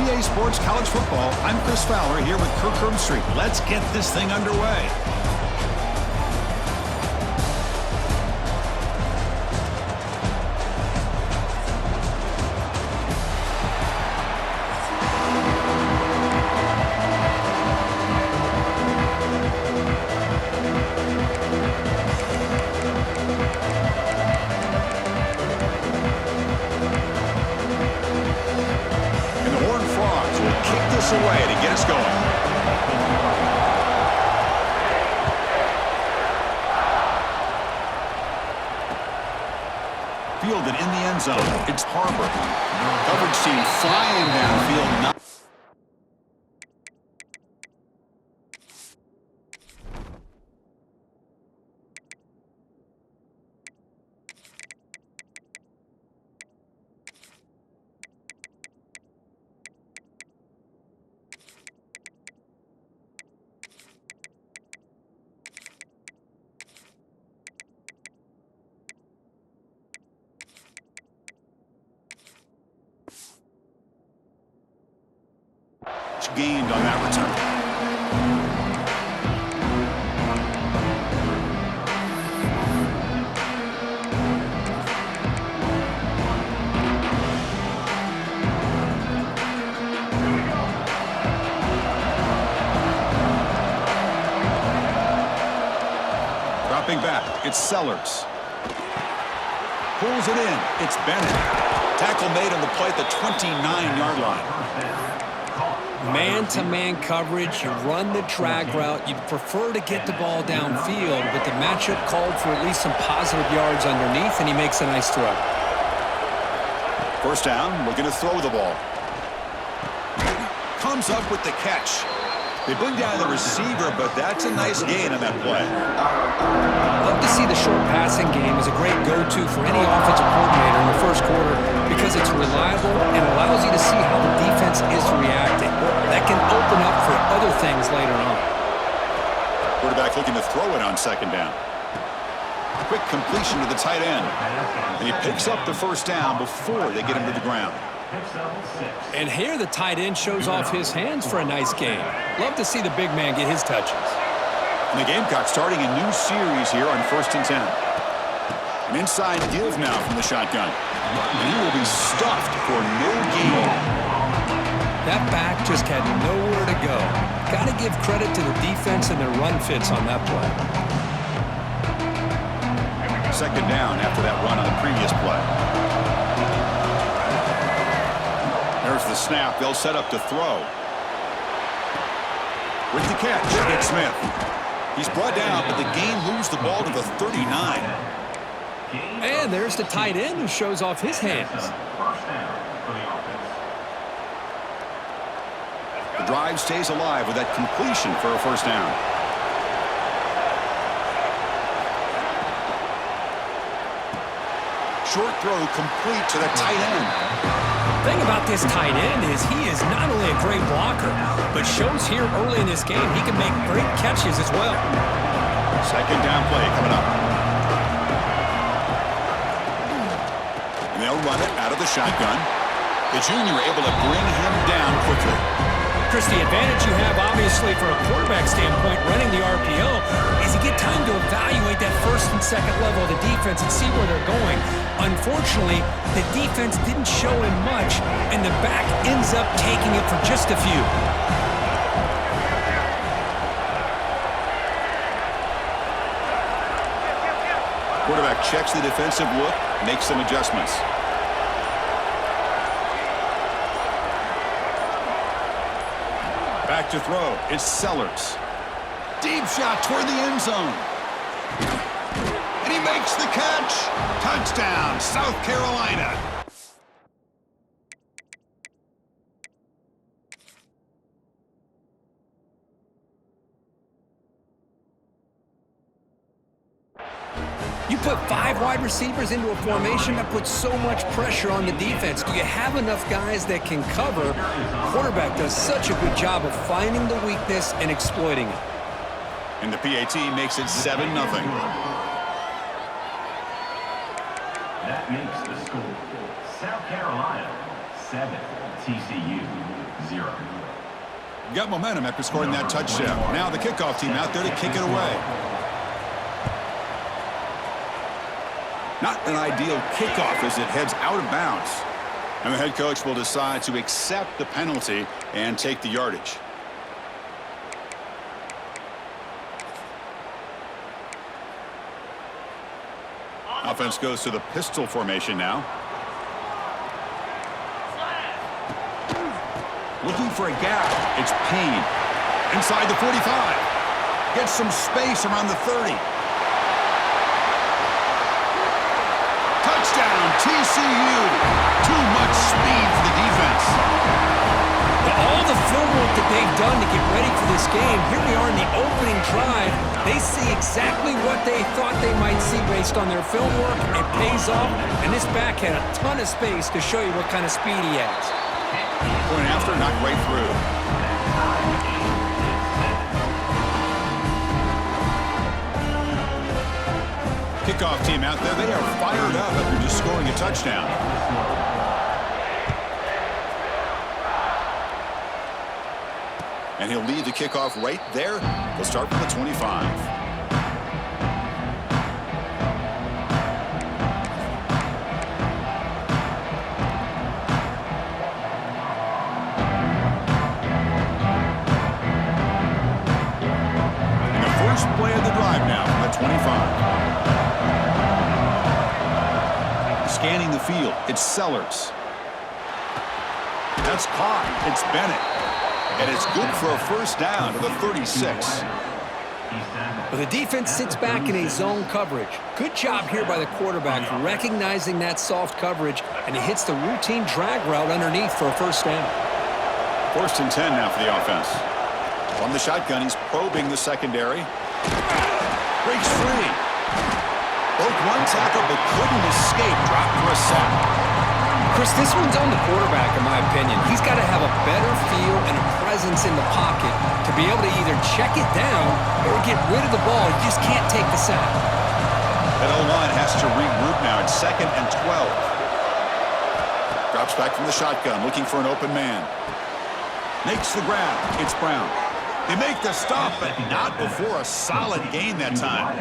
EA Sports College Football, I'm Chris Fowler here with Kirk Herbstreit. Let's get this thing underway. Away to get us going. Fielded in the end zone. It's Harper. Coverage team flying downfield. Gained on that return. Dropping back, it's Sellers. Pulls it in, it's Bennett. Tackle made on the play at the 29-yard line. Man-to-man coverage, you run the drag route. You'd prefer to get the ball downfield, but the matchup called for at least some positive yards underneath, and he makes a nice throw. First down, we're going to throw the ball. Comes up with the catch. They bring down the receiver, but that's a nice gain on that play. Love to see the short passing game as a great go-to for any offensive coordinator in the first quarter because it's reliable and allows you to see how the defense is reacting. That can open up for other things later on. Quarterback looking to throw it on second down. Quick completion to the tight end. And he picks up the first down before they get him to the ground. And here the tight end shows off his hands for a nice game. Love to see the big man get his touches. And the Gamecocks starting a new series here on 1st and 10. An inside give now from the shotgun. And he will be stuffed for no gain. That back just had nowhere to go. Got to give credit to the defense and their run fits on that play. Second down after that run on the previous play. There's the snap. They'll set up to throw. With the catch, it's Smith. He's brought down, but the game moves the ball to the 39. And there's the tight end who shows off his hands. The drive stays alive with that completion for a first down. Short throw complete to the tight end. The thing about this tight end is he is not only a great blocker, but shows here early in this game he can make great catches as well. Second down play coming up. And they'll run it out of the shotgun. The junior able to bring him down quickly. Chris, the advantage you have, obviously, from a quarterback standpoint, running the RPO, is you get time to evaluate that first and second level of the defense and see where they're going. Unfortunately, the defense didn't show him much, and the back ends up taking it for just a few. Quarterback checks the defensive look, makes some adjustments. Back to throw. It's Sellers. Deep shot toward the end zone. And he makes the catch. Touchdown, South Carolina. You put 5 wide receivers into a formation that puts so much pressure on the defense. Do you have enough guys that can cover? Quarterback does such a good job of finding the weakness and exploiting it. And the PAT makes it 7-0. That makes the score South Carolina 7-10. TCU 0. Got momentum after scoring that touchdown. Now the kickoff team out there to kick it away. Not an ideal kickoff as it heads out of bounds. And the head coach will decide to accept the penalty and take the yardage. Offense goes to the pistol formation now. Looking for a gap. It's Payne. Inside the 45. Gets some space around the 30. Touchdown, TCU. Too much speed for the defense. All the film work that they've done to get ready for this game, here we are in the opening drive. They see exactly what they thought they might see based on their film work. It pays off, and this back had a ton of space to show you what kind of speed he has. Point after, knocked right through. Kickoff team out there, they are fired up after just scoring a touchdown. And he'll lead the kickoff right there. They'll start from the 25. Play of the drive now from the 25. Scanning the field, it's Sellers. That's caught. It's Bennett. And it's good for a first down to the 36. Well, the defense sits back in a zone coverage. Good job here by the quarterback recognizing that soft coverage, and he hits the routine drag route underneath for a first down. 1st and 10 now for the offense. From the shotgun, he's probing the secondary. Breaks free. Broke one tackle but couldn't escape. Dropped for a sack. Chris, this one's on the quarterback, in my opinion. He's got to have a better feel and a presence in the pocket to be able to either check it down or get rid of the ball. You just can't take the sack. That O-line has to regroup now. It's 2nd and 12. Drops back from the shotgun, looking for an open man. Makes the grab. It's Brown. They make the stop, but not before a solid gain that time.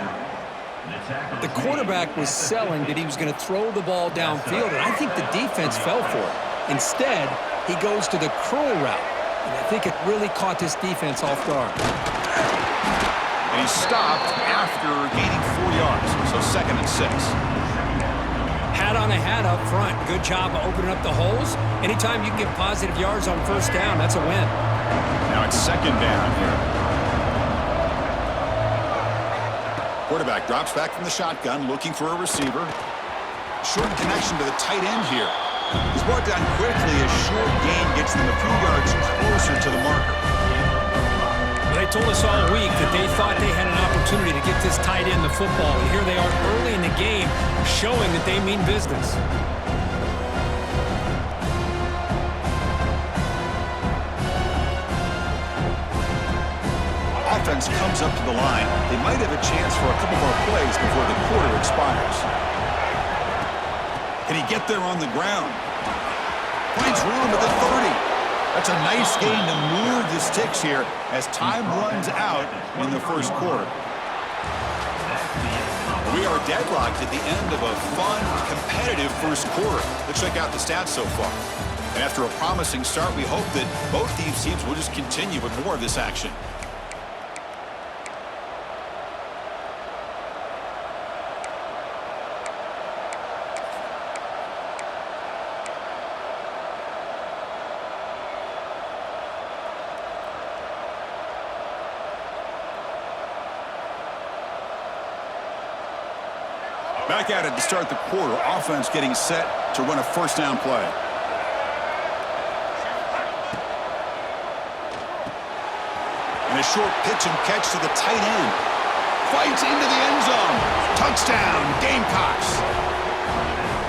The quarterback was selling that he was going to throw the ball downfield, and I think the defense fell for it. Instead, he goes to the curl route, and I think it really caught this defense off guard. And he stopped after gaining 4 yards, so 2nd and 6. Hat on a hat up front. Good job of opening up the holes. Anytime you can get positive yards on first down, that's a win. Now it's 2nd down here. Quarterback drops back from the shotgun, looking for a receiver. Short connection to the tight end here. He's brought down quickly. A short gain gets them a few yards closer to the marker. They told us all week that they thought they had an opportunity to get this tight end the football, and here they are early in the game showing that they mean business. Offense comes up to the line. They might have a chance for a couple more plays before the quarter expires. Can he get there on the ground? Finds room at the 30. That's a nice gain to move the sticks here as time runs out in the first quarter. We are deadlocked at the end of a fun, competitive first quarter. Let's check out the stats so far. And after a promising start, we hope that both these teams will just continue with more of this action. Back at it to start the quarter. Offense getting set to run a first down play. And a short pitch and catch to the tight end. Fights into the end zone. Touchdown, Gamecocks.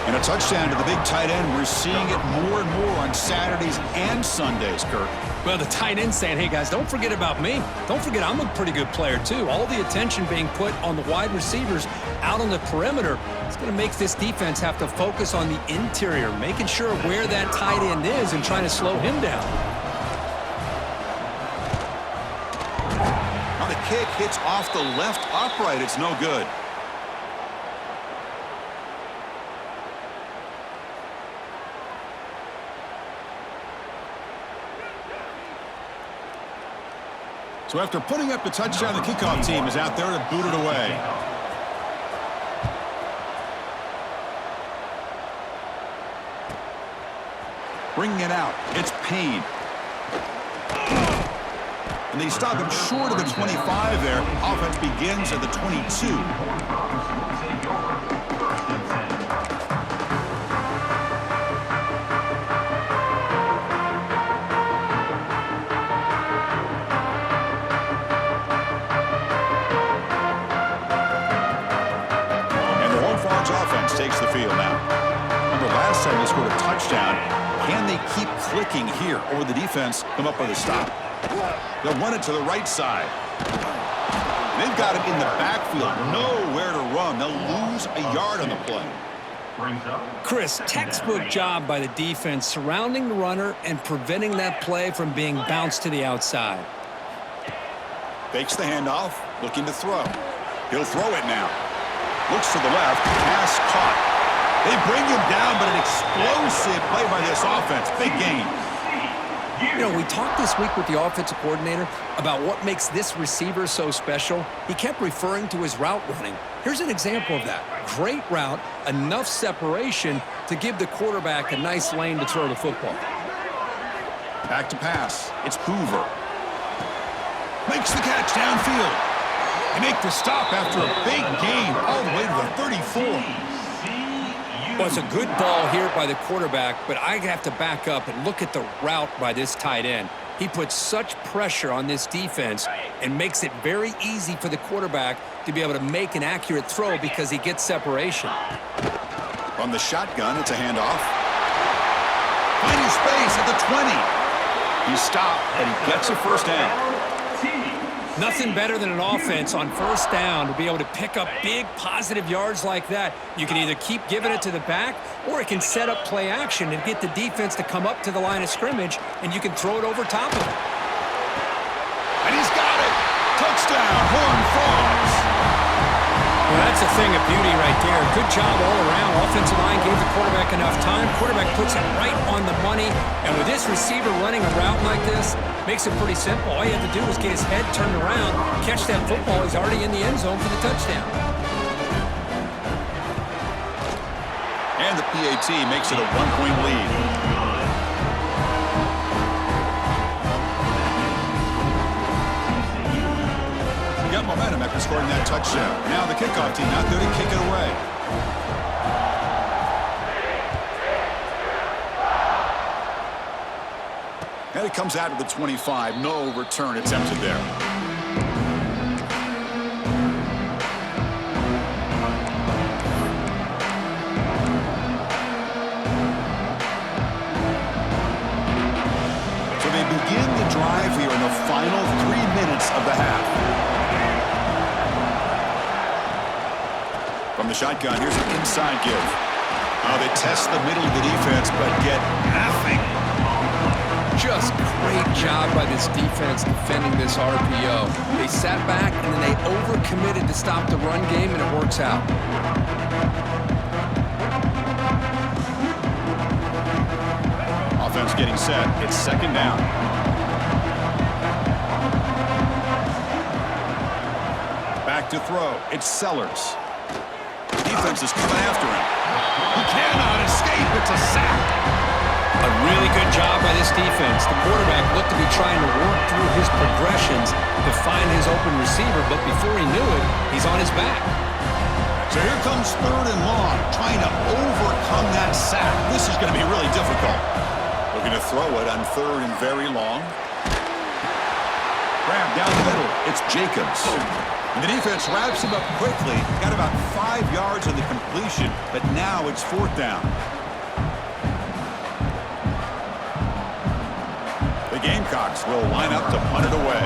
And a touchdown to the big tight end. We're seeing it more and more on Saturdays and Sundays, Kirk. Well, the tight end saying, hey, guys, don't forget about me. Don't forget I'm a pretty good player, too. All the attention being put on the wide receivers out on the perimeter. It's going to make this defense have to focus on the interior, making sure where that tight end is and trying to slow him down. Now the kick hits off the left upright. It's no good. So after putting up the touchdown, the kickoff team is out there to boot it away. Bringing it out, it's Payne. And they stop him short of the 25 there. Offense begins at the 22. Takes the field now. Remember, last time they scored a touchdown. Can they keep clicking here, or the defense come up with a stop? They'll run it to the right side. They've got it in the backfield. Nowhere to run. They'll lose a yard on the play. Chris, textbook job by the defense surrounding the runner and preventing that play from being bounced to the outside. Fakes the handoff, looking to throw. He'll throw it now. Looks to the left, pass caught. They bring him down, but an explosive play by this offense. Big gain. You know, we talked this week with the offensive coordinator about what makes this receiver so special. He kept referring to his route running. Here's an example of that. Great route, enough separation to give the quarterback a nice lane to throw the football. Back to pass. It's Hoover. Makes the catch downfield. They make the stop after a big gain all the way to the 34. Well, it's a good ball here by the quarterback, but I have to back up and look at the route by this tight end. He puts such pressure on this defense and makes it very easy for the quarterback to be able to make an accurate throw because he gets separation. From the shotgun, it's a handoff. Finding space at the 20. He stopped, but he gets a first down. Nothing better than an offense on first down to be able to pick up big positive yards like that. You can either keep giving it to the back, or it can set up play action and get the defense to come up to the line of scrimmage, and you can throw it over top of it. And he's got it! Touchdown, Horned Frogs! Well, that's a thing of beauty right there. Good job all around. Offensive line gave the quarterback enough time. Quarterback puts it right on the money. And with this receiver running a route like this, makes it pretty simple. All you have to do is get his head turned around, catch that football. He's already in the end zone for the touchdown. And the PAT makes it a 1-point lead. Got momentum after scoring that touchdown. Now the kickoff team out there to kick it away. And it comes out to the 25. No return attempted there. So they begin the drive here in the final 3 minutes of the half. From the shotgun, here's an inside give. They test the middle of the defense, but get nothing. Just great job by this defense defending this RPO. They sat back, and then they overcommitted to stop the run game, and it works out. Offense getting set. It's second down. Back to throw. It's Sellers. Defense is coming after him. He cannot escape. It's a sack. A really good job by this defense. The quarterback looked to be trying to work through his progressions to find his open receiver, but before he knew it, he's on his back. So here comes third and long, trying to overcome that sack. This is going to be really difficult. Looking to throw it on third and very long. Grab down the middle. It's Jacobs. And the defense wraps him up quickly. Got about 5 yards on the completion, but now it's 4th down. The Gamecocks will line up to punt it away.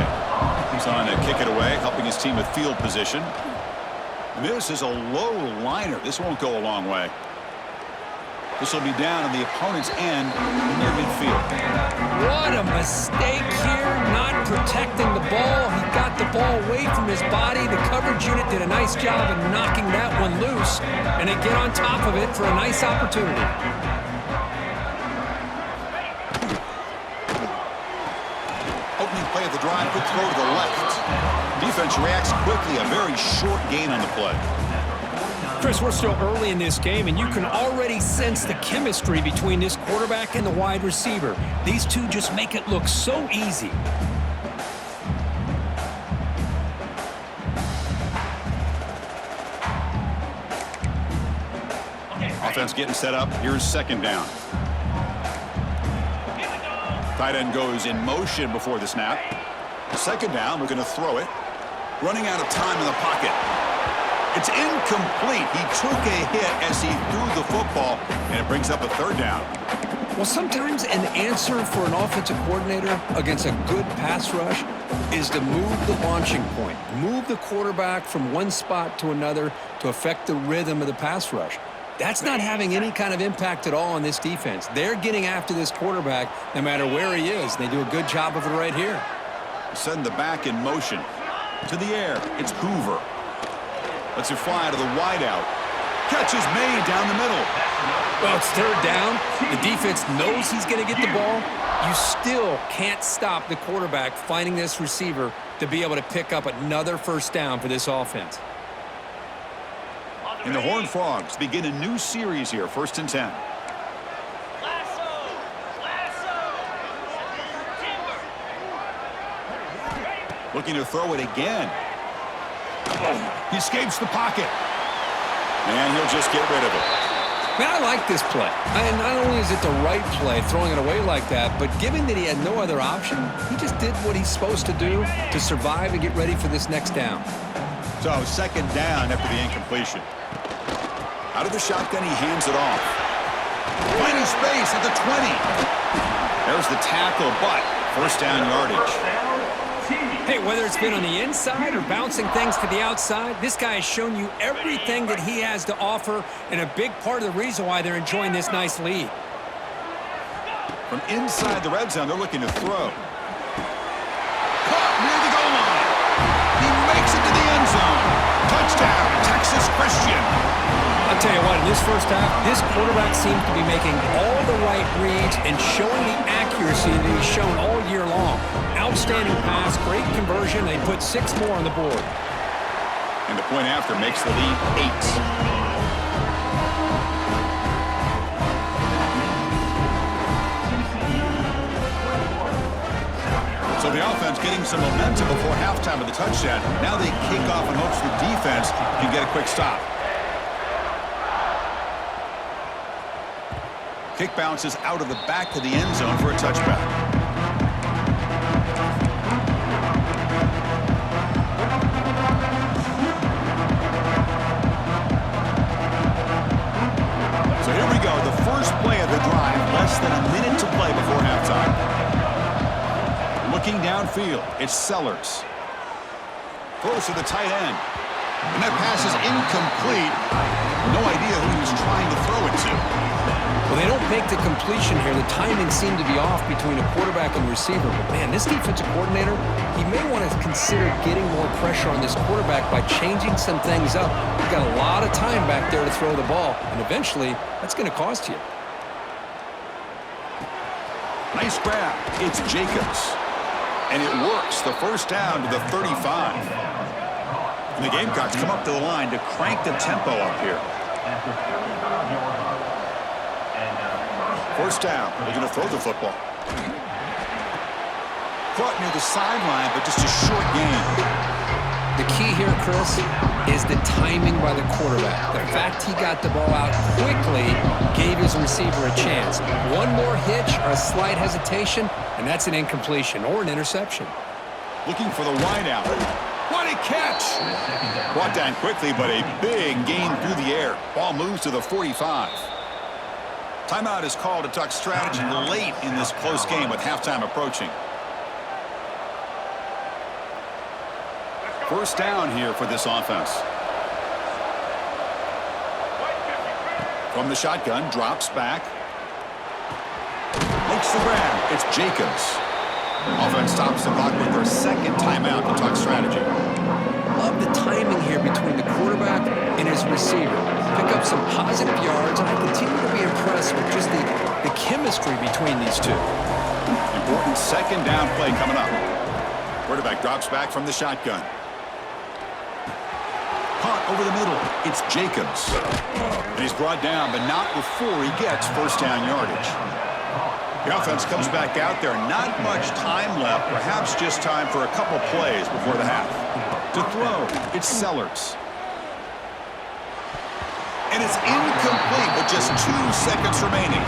He's on to kick it away, helping his team with field position. And this is a low liner. This won't go a long way. This will be down on the opponent's end near midfield. What a mistake here, not protecting the ball. He got the ball away from his body. The coverage unit did a nice job of knocking that one loose, and they get on top of it for a nice opportunity. Opening play of the drive, quick throw to the left. Defense reacts quickly, a very short gain on the play. Chris, we're still early in this game, and you can already sense the chemistry between this quarterback and the wide receiver. These two just make it look so easy. Offense getting set up. Here's 2nd down. Tight end goes in motion before the snap. 2nd down, we're going to throw it. Running out of time in the pocket. It's incomplete. He took a hit as he threw the football, and it brings up a 3rd down. Well, sometimes an answer for an offensive coordinator against a good pass rush is to move the launching point, move the quarterback from one spot to another to affect the rhythm of the pass rush. That's not having any kind of impact at all on this defense. They're getting after this quarterback no matter where he is. They do a good job of it right here. Send the back in motion. To the air, it's Hoover. Lets it fly to the wideout. Catch is made down the middle. Well, it's 3rd down. The defense knows he's going to get the ball. You still can't stop the quarterback finding this receiver to be able to pick up another 1st down for this offense. And the Horned Frogs begin a new series here, 1st and 10. Looking to throw it again. He escapes the pocket. And he'll just get rid of it. Man, I like this play. And not only is it the right play, throwing it away like that, but given that he had no other option, he just did what he's supposed to do to survive and get ready for this next down. So 2nd down after the incompletion. Out of the shotgun, he hands it off. Finding space at the 20. There's the tackle, but 1st down yardage. Hey, whether it's been on the inside or bouncing things to the outside, this guy has shown you everything that he has to offer, and a big part of the reason why they're enjoying this nice lead. From inside the red zone, they're looking to throw. Caught near the goal line. He makes it to the end zone. Touchdown, Texas Christian. I'll tell you what, in this 1st half, this quarterback seems to be making all the right reads and showing the accuracy that he's shown all year long. Outstanding pass, great conversion. They put 6 more on the board. And the point after makes the lead 8. So the offense getting some momentum before halftime of the touchdown. Now they kick off in hopes the defense can get a quick stop. Kick bounces out of the back of the end zone for a touchback. So here we go, the first play of the drive, less than a minute to play before halftime. Looking downfield, it's Sellers. Throws to the tight end. And that pass is incomplete. No idea who he was trying to throw it to. Well, they don't make the completion here. The timing seemed to be off between a quarterback and receiver. But, man, this defensive coordinator, he may want to consider getting more pressure on this quarterback by changing some things up. He's got a lot of time back there to throw the ball, and eventually that's going to cost you. Nice grab. It's Jacobs. And it works. The 1st down to the 35. And the Gamecocks come up to the line to crank the tempo up here. 1st down. They're going to throw the football. Caught near the sideline, but just a short gain. The key here, Chris, is the timing by the quarterback. The fact he got the ball out quickly gave his receiver a chance. One more hitch or a slight hesitation, and that's an incompletion or an interception. Looking for the wideout. What a catch! Brought down quickly, but a big gain through the air. Ball moves to the 45. Timeout is called to talk strategy late in this close game with halftime approaching. First down here for this offense. From the shotgun, drops back. Makes the grab. It's Jacobs. Offense stops the clock with their second timeout to talk strategy. Love the timing here between the quarterback and his receiver. Pick up some positive yards, and I continue to be impressed with just the chemistry between these two. Important second down play coming up. Quarterback drops back from the shotgun. Caught over the middle. It's Jacobs. And he's brought down, but not before he gets first down yardage. The offense comes back out there. Not much time left. Perhaps just time for a couple plays before the half. To throw, it's Sellers. And it's incomplete with just 2 seconds remaining.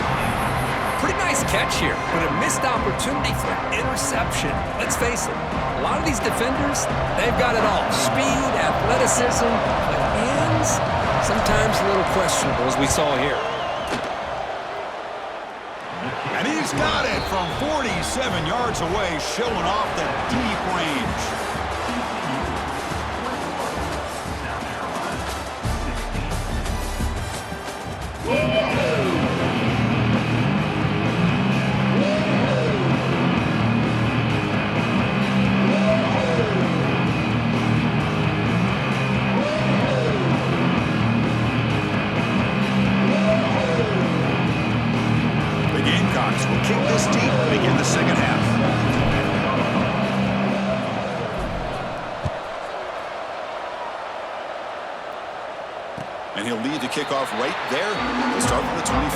Pretty nice catch here, but a missed opportunity for an interception. Let's face it, a lot of these defenders, they've got it all. Speed, athleticism, but hands, sometimes a little questionable, as we saw here. And he's got it from 47 yards away, showing off the deep range. Will kick this deep to begin the second half. And he'll lead the kickoff right there to start from the 25.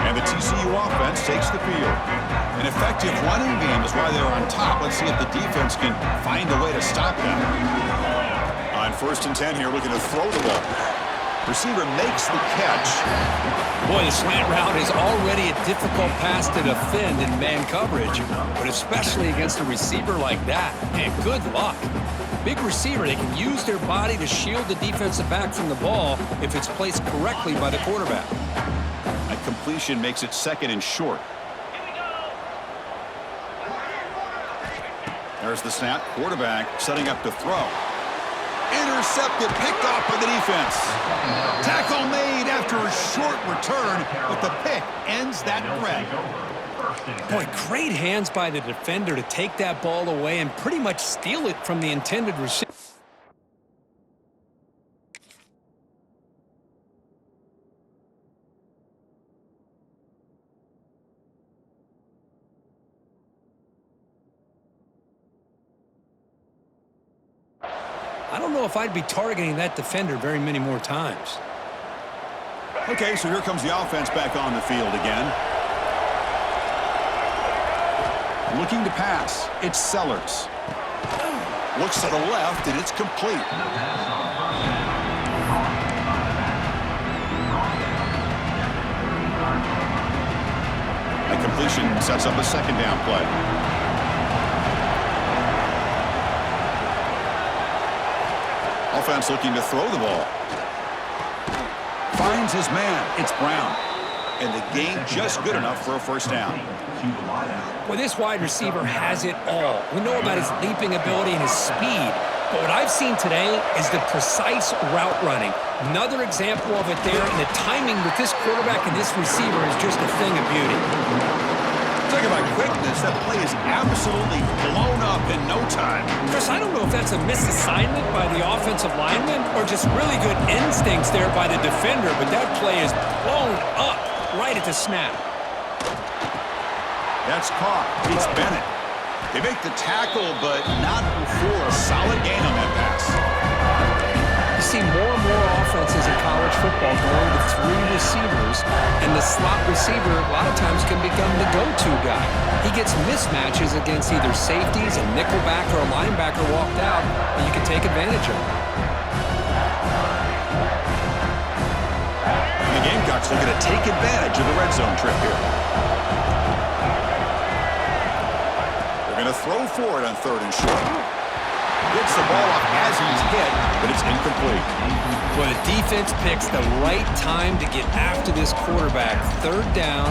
And the TCU offense takes the field. An effective running game is why they're on top. Let's see if the defense can find a way to stop them. On first and 10 here, looking to throw the ball. Receiver makes the catch. Boy, the slant route is already a difficult pass to defend in man coverage, but especially against a receiver like that. Man, good luck. Big receiver, they can use their body to shield the defensive back from the ball if it's placed correctly by the quarterback. That completion makes it second and short. There's the snap. Quarterback setting up to throw. Intercepted, picked off by the defense. Tackle made after a short return, but the pick ends that threat. Boy, great hands by the defender to take that ball away and pretty much steal it from the intended receiver. I don't know if I'd be targeting that defender very many more times. Okay, so here comes the offense back on the field again. Looking to pass. It's Sellers. Looks to the left, and it's complete. That completion sets up a second down play. Offense looking to throw the ball. Finds his man. It's Brown. And the gain just good enough for a first down. Well, this wide receiver has it all. We know about his leaping ability and his speed. But what I've seen today is the precise route running. Another example of it there, and the timing with this quarterback and this receiver is just a thing of beauty. Talking about quickness, that play is absolutely blown up in no time. Chris, I don't know if that's a misassignment by the offensive lineman or just really good instincts there by the defender, but that play is blown up right at the snap. That's caught. It's Bennett. They make the tackle, but not before a solid gain on that pass. You see more and more offenses in college football going to 3 receivers, and the slot receiver a lot of times can become the go-to guy. He gets mismatches against either safeties, a nickelback, or a linebacker walked out, and you can take advantage of it. And the Gamecocks looking to take advantage of the red zone trip here. And a throw for it on 3rd and short. Gets the ball off as he's hit, but it's incomplete. Well, the defense picks the right time to get after this quarterback. 3rd down,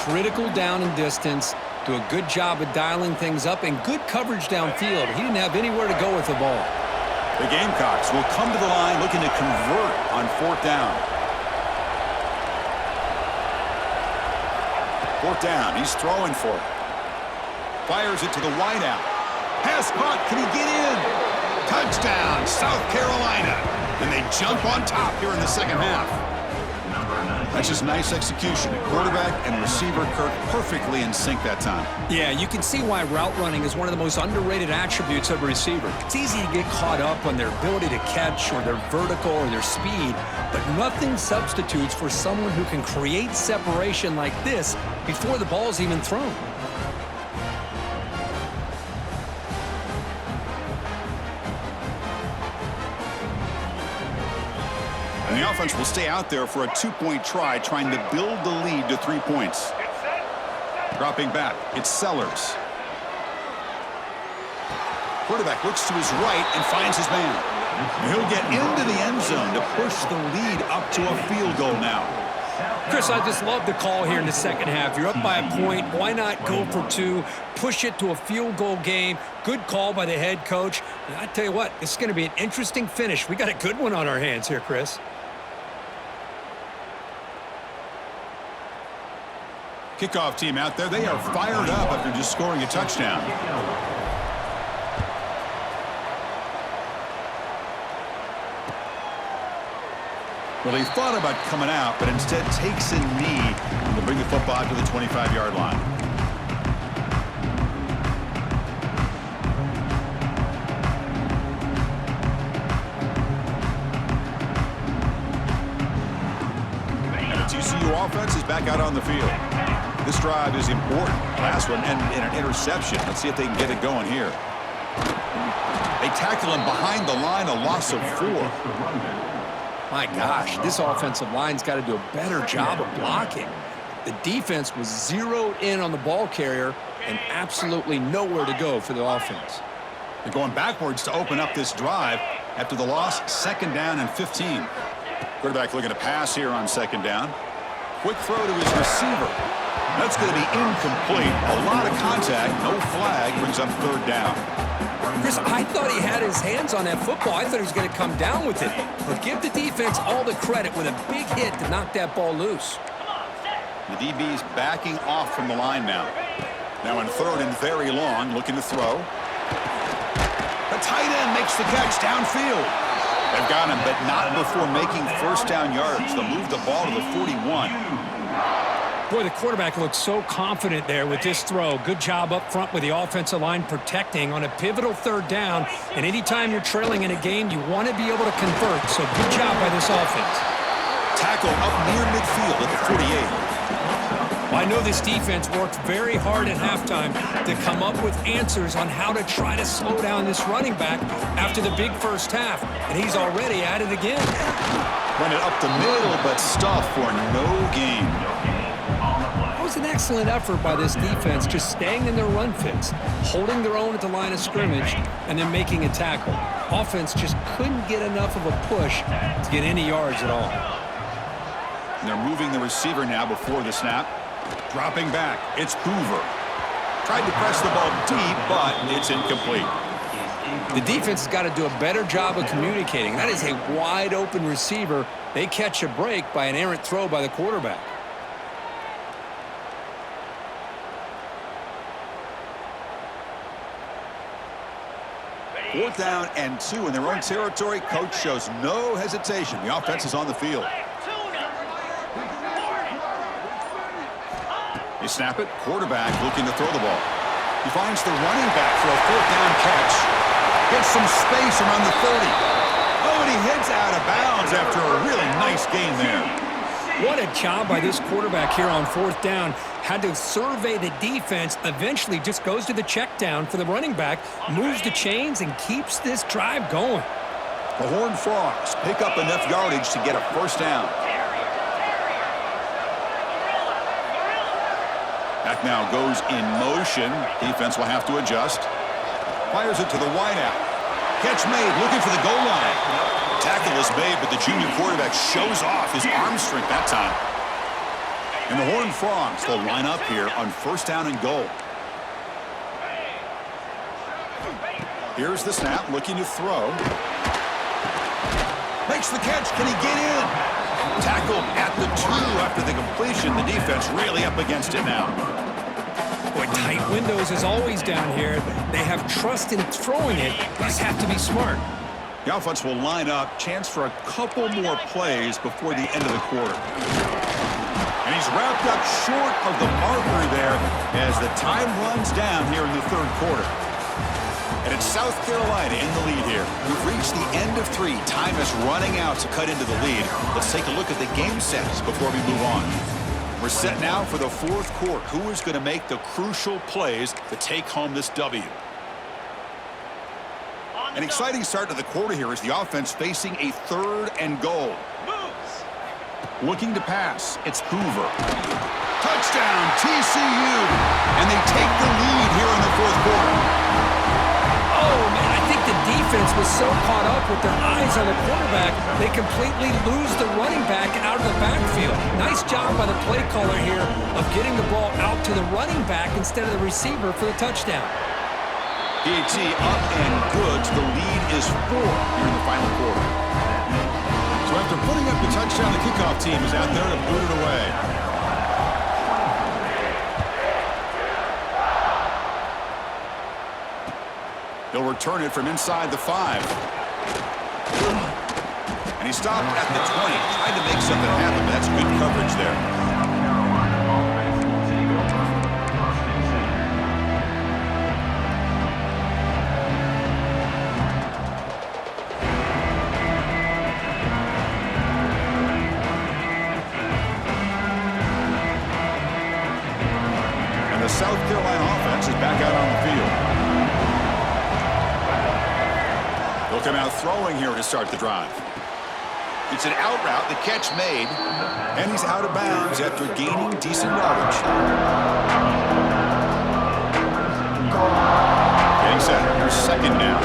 critical down and distance. Do a good job of dialing things up and good coverage downfield. He didn't have anywhere to go with the ball. The Gamecocks will come to the line looking to convert on 4th down. 4th down, he's throwing for it. Fires it to the wideout. Pass caught, can he get in? Touchdown, South Carolina. And they jump on top here in the second half. That's just nice execution. Quarterback and receiver Kirk perfectly in sync that time. Yeah, you can see why route running is one of the most underrated attributes of a receiver. It's easy to get caught up on their ability to catch or their vertical or their speed, but nothing substitutes for someone who can create separation like this before the ball's even thrown. And the offense will stay out there for a 2-point try, trying to build the lead to 3 points. Dropping back, it's Sellers. Quarterback looks to his right and finds his man. And he'll get into the end zone to push the lead up to a field goal now. Chris, I just love the call here in the second half. You're up by a point. Why not go for 2, push it to a field goal game? Good call by the head coach. And I tell you what, this is going to be an interesting finish. We got a good one on our hands here, Chris. Kickoff team out there, they are fired up after just scoring a touchdown. Well, he thought about coming out, but instead takes a knee to bring the football to the 25-yard line. And the TCU offense is back out on the field. This drive is important. Last one ended in an interception. Let's see if they can get it going here. They tackle him behind the line, a loss of 4. My gosh, this offensive line's got to do a better job of blocking. The defense was zeroed in on the ball carrier and absolutely nowhere to go for the offense. They're going backwards to open up this drive after the loss, 2nd down and 15. Quarterback looking to pass here on 2nd down. Quick throw to his receiver. That's going to be incomplete. A lot of contact, no flag, brings up 3rd down. Chris, I thought he had his hands on that football. I thought he was going to come down with it. But give the defense all the credit with a big hit to knock that ball loose. The DB's backing off from the line now. Now in 3rd and very long, looking to throw. The tight end makes the catch downfield. They've got him, but not before making 1st down yards. They'll move the ball to the 41. Boy, the quarterback looks so confident there with this throw. Good job up front with the offensive line protecting on a pivotal 3rd down. And anytime you're trailing in a game, you want to be able to convert. So good job by this offense. Tackle up near midfield at the 48. Well, I know this defense worked very hard at halftime to come up with answers on how to try to slow down this running back after the big first half. And he's already at it again. Run it up the middle, but stuffed for no gain. It was an excellent effort by this defense, just staying in their run fits, holding their own at the line of scrimmage, and then making a tackle. Offense just couldn't get enough of a push to get any yards at all. And they're moving the receiver now before the snap. Dropping back, it's Hoover. Tried to press the ball deep, but it's incomplete. The defense has got to do a better job of communicating. That is a wide-open receiver. They catch a break by an errant throw by the quarterback. 4th down and 2 in their own territory. Coach shows no hesitation. The offense is on the field. They snap it. Quarterback looking to throw the ball. He finds the running back for a 4th down catch. Gets some space around the 30. Oh, and he heads out of bounds after a really nice gain there. What a job by this quarterback here on 4th down. Had to survey the defense, eventually just goes to the check down for the running back, moves the chains, and keeps this drive going. The Horned Frogs pick up enough yardage to get a 1st down. Back now goes in motion. Defense will have to adjust. Fires it to the wideout. Catch made, looking for the goal line. Tackle is made, but the junior quarterback shows off his arm strength that time. And the Horned Frogs will line up here on first down and goal. Here's the snap, looking to throw. Makes the catch. Can he get in? Tackled at the 2 after the completion. The defense really up against it now. Boy, tight windows as always down here. They have trust in throwing it. They just have to be smart. The offense will line up. Chance for a couple more plays before the end of the quarter. And he's wrapped up short of the marker there as the time runs down here in the third quarter. And it's South Carolina in the lead here. We've reached the end of 3. Time is running out to cut into the lead. Let's take a look at the game sets before we move on. We're set now for the fourth quarter. Who is going to make the crucial plays to take home this W? An exciting start to the quarter here as the offense facing a 3rd and goal. Looking to pass. It's Hoover. Touchdown, TCU. And they take the lead here in the fourth quarter. Oh, man, I think the defense was so caught up with their eyes on the quarterback, they completely lose the running back out of the backfield. Nice job by the play caller here of getting the ball out to the running back instead of the receiver for the touchdown. PAT up and good. The lead is 4 here in the final quarter. So after putting up the touchdown, the kickoff team is out there to boot it away. He'll return it from inside the 5. And he stopped at the 20. Trying to make something happen, but that's good coverage there. And the South Carolina offense is back out on the field. He'll come out throwing here to start the drive. It's an out route, the catch made, and he's out of bounds after gaining decent yardage. Getting set, here's second down.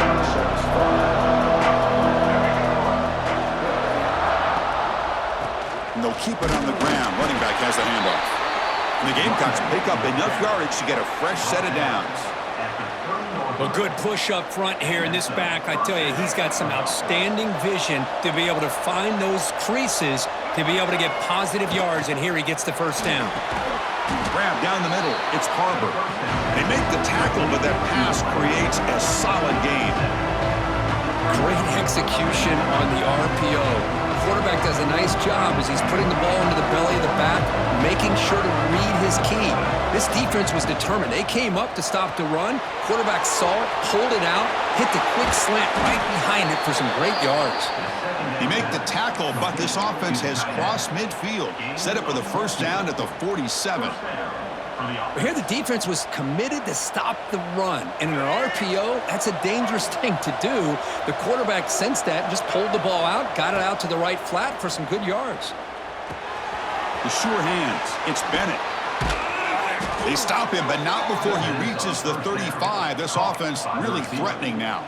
And they'll keep it on the ground. Running back has the handoff. And the Gamecocks pick up enough yardage to get a fresh set of downs. A good push up front here in this back. I tell you, he's got some outstanding vision to be able to find those creases to be able to get positive yards, and here he gets the first down. Grab down the middle. It's Harbor. They make the tackle, but that pass creates a solid gain. Great execution on the RPO. Quarterback does a nice job as he's putting the ball into the belly of the back, making sure to read his key. This defense was determined. They came up to stop the run. Quarterback saw it, pulled it out, hit the quick slant right behind it for some great yards. He made the tackle, but this offense has crossed midfield. Set up with a first down at the 47. Here the defense was committed to stop the run. And in an RPO, that's a dangerous thing to do. The quarterback sensed that and just pulled the ball out, got it out to the right flat for some good yards. The sure hands. It's Bennett. They stop him, but not before he reaches the 35. This offense really threatening now.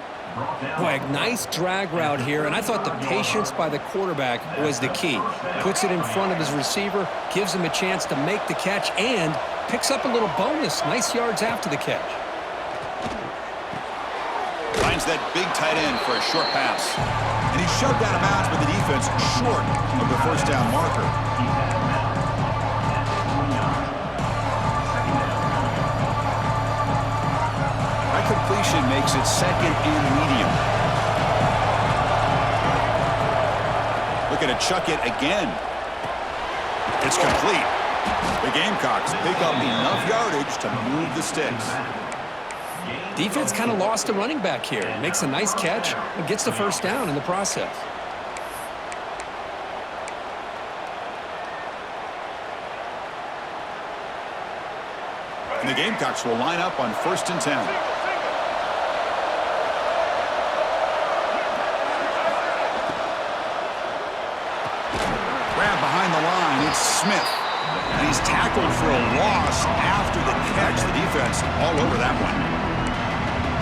Boy, a nice drag route here, and I thought the patience by the quarterback was the key. Puts it in front of his receiver, gives him a chance to make the catch, and picks up a little bonus. Nice yards after the catch. Finds that big tight end for a short pass. And he's shoved out of bounds by the defense short of the first down marker. That completion makes it second and medium. Looking to chuck it again. It's complete. The Gamecocks pick up enough yardage to move the sticks. Defense kind of lost a running back here. Makes a nice catch and gets the first down in the process. And the Gamecocks will line up on 1st and 10. Grab behind the line. It's Smith. And he's tackled for a loss after the catch. The defense all over that one.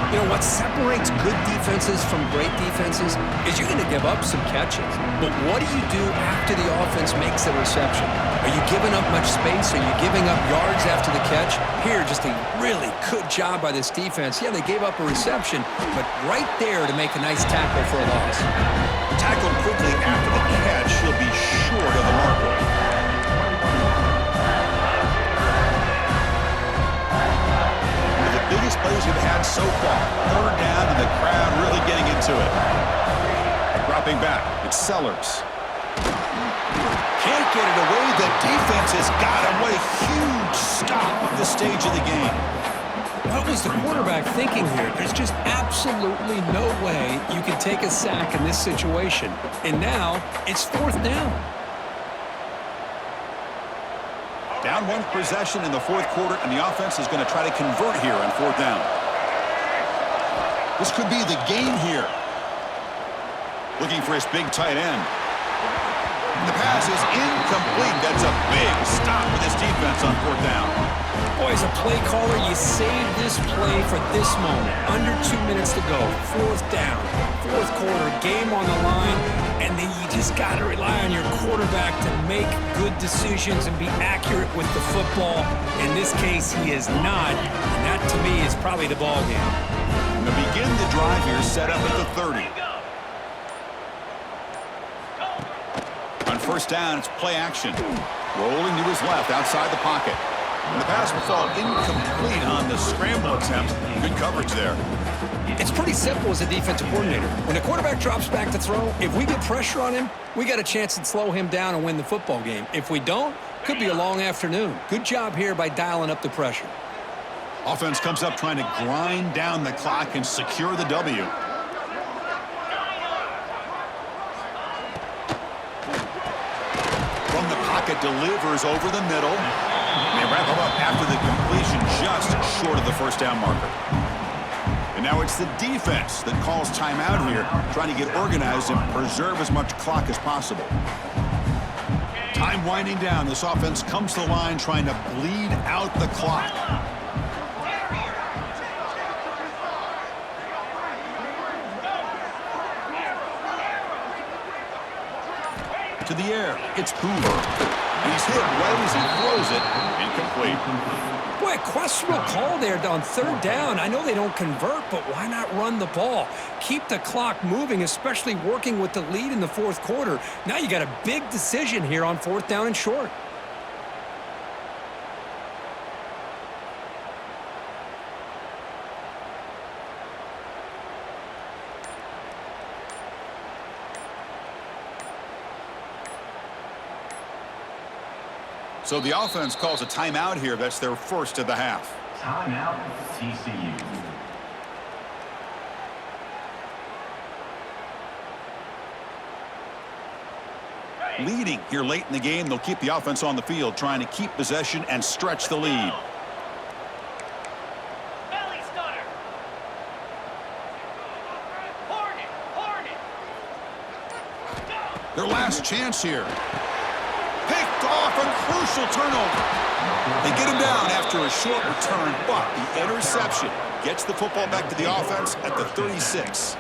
You know, what separates good defenses from great defenses is you're going to give up some catches. But what do you do after the offense makes a reception? Are you giving up much space? Are you giving up yards after the catch? Here, just a really good job by this defense. Yeah, they gave up a reception, but right there to make a nice tackle for a loss. Tackled quickly after the catch, he'll be short of the marker. Biggest plays we've had so far. Third down and the crowd really getting into it. Dropping back, it's Sellers. Can't get it away. The defense has got him. What a huge stop at this stage of the game. What was the quarterback thinking here? There's just absolutely no way you can take a sack in this situation. And now it's fourth down. Down one possession in the fourth quarter, and the offense is going to try to convert here on fourth down. This could be the game here. Looking for his big tight end. The pass is incomplete. That's a big stop for this defense on fourth down. Boy, as a play caller, you save this play for this moment. Under 2 minutes to go. Fourth down. Fourth quarter. Game on the line. And then you just got to rely on your quarterback to make good decisions and be accurate with the football. In this case, he is not. And that, to me, is probably the ball game. To begin the drive here, set up at the 30. On first down, it's play action. Rolling to his left, outside the pocket. And the pass will fall incomplete on the scramble attempt. Good coverage there. It's pretty simple as a defensive coordinator. When the quarterback drops back to throw, if we get pressure on him, we got a chance to slow him down and win the football game. If we don't, could be a long afternoon. Good job here by dialing up the pressure. Offense comes up trying to grind down the clock and secure the W. From the pocket, delivers over the middle. They wrap him up after the completion, just short of the first down marker. And now it's the defense that calls timeout here, trying to get organized and preserve as much clock as possible. Time winding down. This offense comes to the line trying to bleed out the clock. To the air, it's Hoover. He's hit right as he throws it. Incomplete. Boy, a questionable call there on third down. I know they don't convert, but why not run the ball? Keep the clock moving, especially working with the lead in the fourth quarter. Now you got a big decision here on fourth down and short. So the offense calls a timeout here. That's their first of the half. Timeout, TCU. Leading here late in the game, they'll keep the offense on the field, trying to keep possession and stretch the lead. Their last chance here. Picked off, a crucial turnover. They get him down after a short return, but the interception gets the football back to the offense at the 36.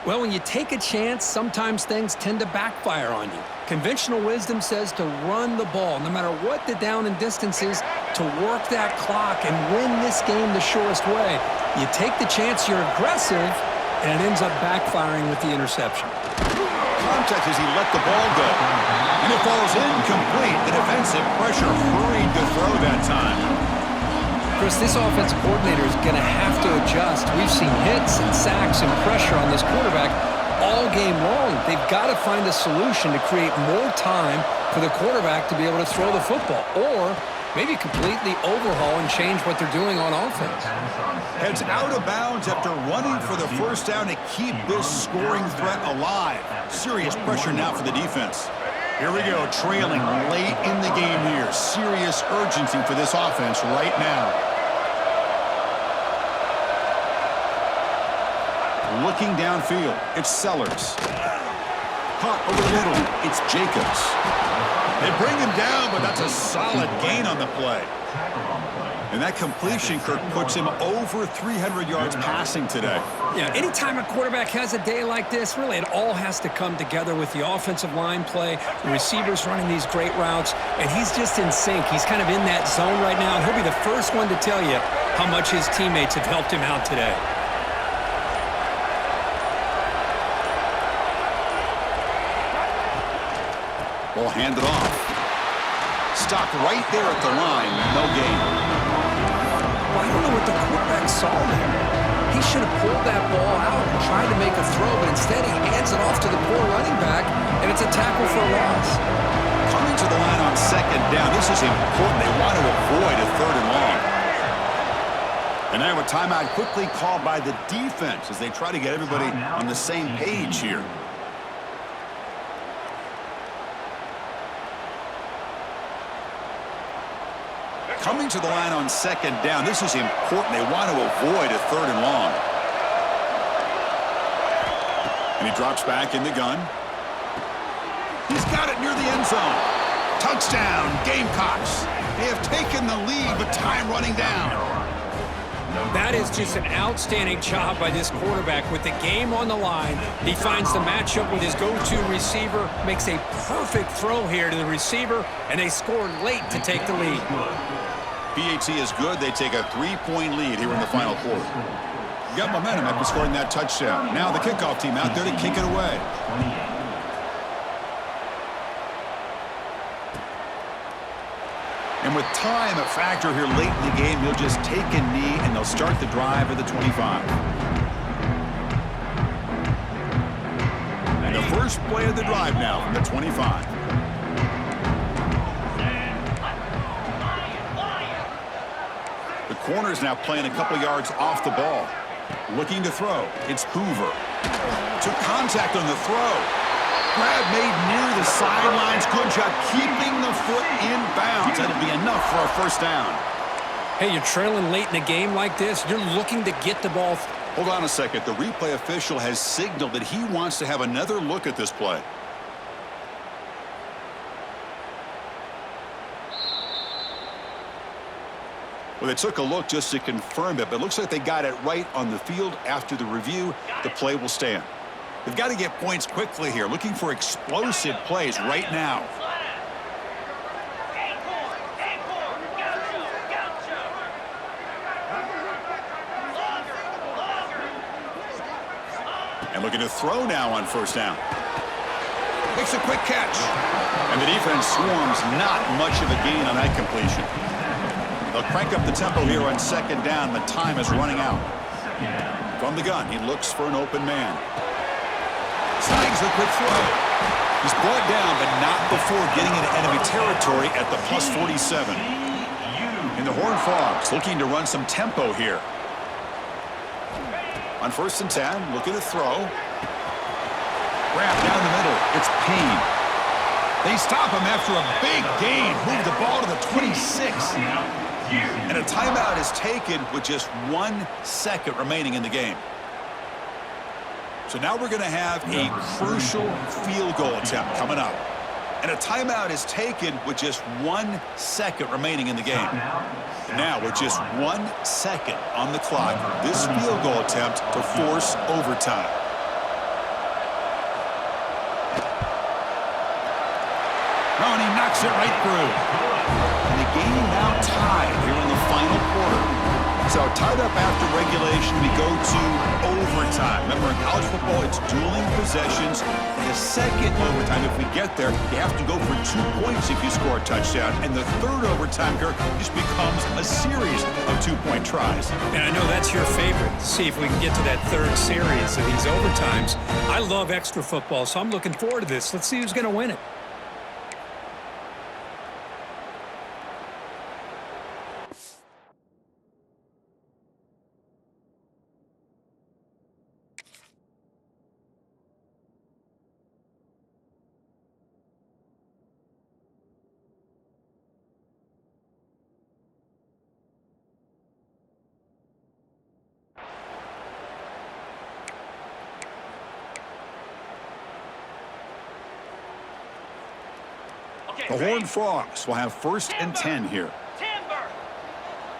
Well, when you take a chance, sometimes things tend to backfire on you. Conventional wisdom says to run the ball, no matter what the down and distance is, to work that clock and win this game the shortest way. You take the chance, you're aggressive, and it ends up backfiring with the interception. Contact as he let the ball go. And it falls incomplete. The defensive pressure hurried to throw that time. Chris, this offensive coordinator is going to have to adjust. We've seen hits and sacks and pressure on this quarterback all game long. They've got to find a solution to create more time for the quarterback to be able to throw the football, or maybe completely overhaul and change what they're doing on offense. Heads out of bounds after running for the first down to keep this scoring threat alive. Serious pressure now for the defense. Here we go, trailing late in the game here. Serious urgency for this offense right now. Looking downfield, it's Sellers. Caught over the middle, it's Jacobs. They bring him down, but that's a solid gain on the play. And that completion, Kirk, puts him over 300 yards passing today. Yeah, anytime a quarterback has a day like this, really it all has to come together with the offensive line play, the receivers running these great routes, and he's just in sync. He's kind of in that zone right now, and he'll be the first one to tell you how much his teammates have helped him out today. Ball handed off. Stopped right there at the line. No gain. Well, I don't know what the quarterback saw there. He should have pulled that ball out and tried to make a throw, but instead he hands it off to the poor running back, and it's a tackle for a loss. Coming to the line on second down. This is important. They want to avoid a third and long. And now a timeout quickly called by the defense as they try to get everybody on the same page here. Coming to the line on second down. This is important. They want to avoid a third and long. And he drops back in the gun. He's got it near the end zone. Touchdown, Gamecocks. They have taken the lead, but time running down. That is just an outstanding job by this quarterback with the game on the line. He finds the matchup with his go-to receiver, makes a perfect throw here to the receiver, and they score late to take the lead. PAT is good. They take a 3-point lead here in the final quarter. Got momentum after scoring that touchdown. Now the kickoff team out there to kick it away. And with time a factor here late in the game, he'll just take a knee and they'll start the drive at the 25. And the first play of the drive now from the 25. The corner's now playing a couple yards off the ball. Looking to throw. It's Hoover. Took contact on the throw. Grab made near the sidelines. Good job keeping the foot in bounds. That'll be enough for a first down. Hey, you're trailing late in a game like this. You're looking to get the ball. Hold on a second. The replay official has signaled that he wants to have another look at this play. Well, they took a look just to confirm it, but it looks like they got it right on the field. After the review, the play will stand. They've got to get points quickly here, looking for explosive plays right now. And looking to throw now on first down. Makes a quick catch. And the defense swarms, not much of a gain on that completion. They'll crank up the tempo here on second down. The time is running out. From the gun, he looks for an open man. Snags the quick throw. He's brought down, but not before getting into enemy territory at the plus 47. And the Horned Frogs looking to run some tempo here. On first and 10, looking to throw. Wrap down the middle. It's Payne. They stop him after a big gain. Move the ball to the 26. And a timeout is taken with just 1 second remaining in the game. So now we're going to have a crucial field goal attempt coming up. And a timeout is taken with just 1 second remaining in the game. And now with just 1 second on the clock, this field goal attempt to force overtime. Oh, and he knocks it right through. And the game now tied here in the final quarter. So tied up after regulation, we go to overtime. Remember, in college football, it's dueling possessions. The second overtime, if we get there, you have to go for 2 points if you score a touchdown. And the third overtime, Kirk, just becomes a series of 2-point tries. And I know that's your favorite, to see if we can get to that third series of these overtimes. I love extra football, so I'm looking forward to this. Let's see who's going to win it. The Horned Frogs will have 1st and 10 here. Timber.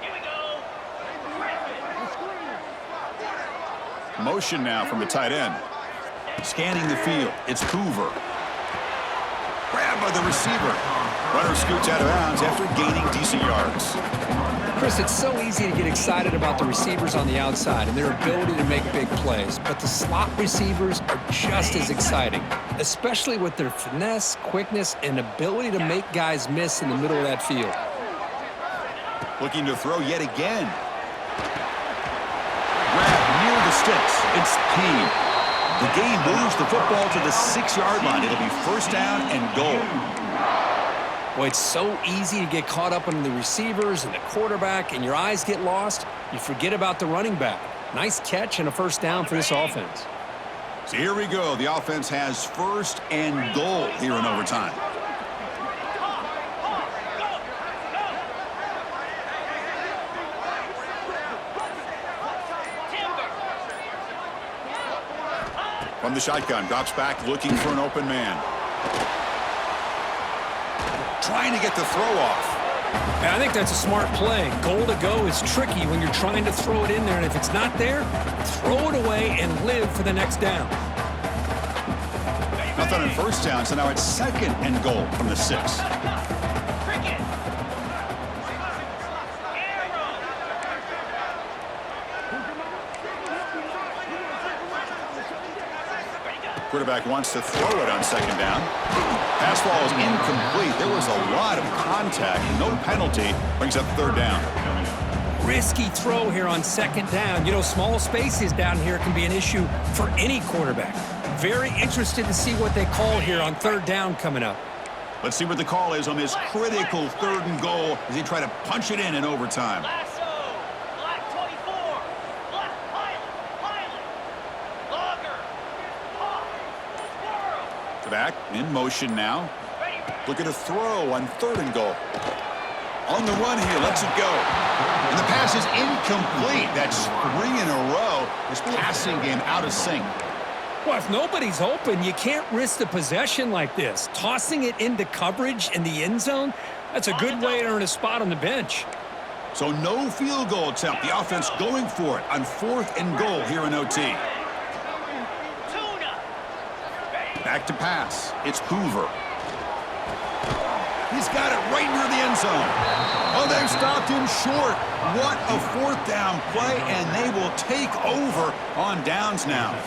Here we go. Motion now from the tight end. Scanning the field, it's Hoover. Grabbed by the receiver. Runner scoots out of bounds after gaining decent yards. Chris, it's so easy to get excited about the receivers on the outside and their ability to make big plays, but the slot receivers are just as exciting, especially with their finesse, quickness, and ability to make guys miss in the middle of that field. Looking to throw yet again. Grab near the sticks. It's Payne. The game moves the football to the 6-yard line. It'll be 1st down and goal. Boy, it's so easy to get caught up on the receivers and the quarterback, and your eyes get lost. You forget about the running back. Nice catch and a 1st down for this offense. So here we go. The offense has 1st and goal here in overtime. From the shotgun, drops back looking for an open man. Trying to get the throw off. And I think that's a smart play. Goal to go is tricky when you're trying to throw it in there, and if it's not there, throw it away and live for the next down. Nothing on 1st down, so now it's 2nd and goal from the 6. Quarterback wants to throw it on 2nd down. Pass ball is incomplete. There was a lot of contact. No penalty. Brings up 3rd down. Risky throw here on 2nd down. You know, small spaces down here can be an issue for any quarterback. Very interested to see what they call here on 3rd down coming up. Let's see what the call is on this critical 3rd and goal as they try to punch it in overtime. Black 24. Black pilot. Logger. Back in motion now. Look at a throw on 3rd and goal. On the run here, lets it go. And the pass is incomplete. That's 3 in a row. This passing game out of sync. Well, if nobody's open, you can't risk the possession like this. Tossing it into coverage in the end zone, that's a good way to earn a spot on the bench. So no field goal attempt. The offense going for it on 4th and goal here in OT. Back to pass. It's Hoover. He's got it right near the end zone. Oh, they've stopped him short. What a 4th down play, and they will take over on downs now.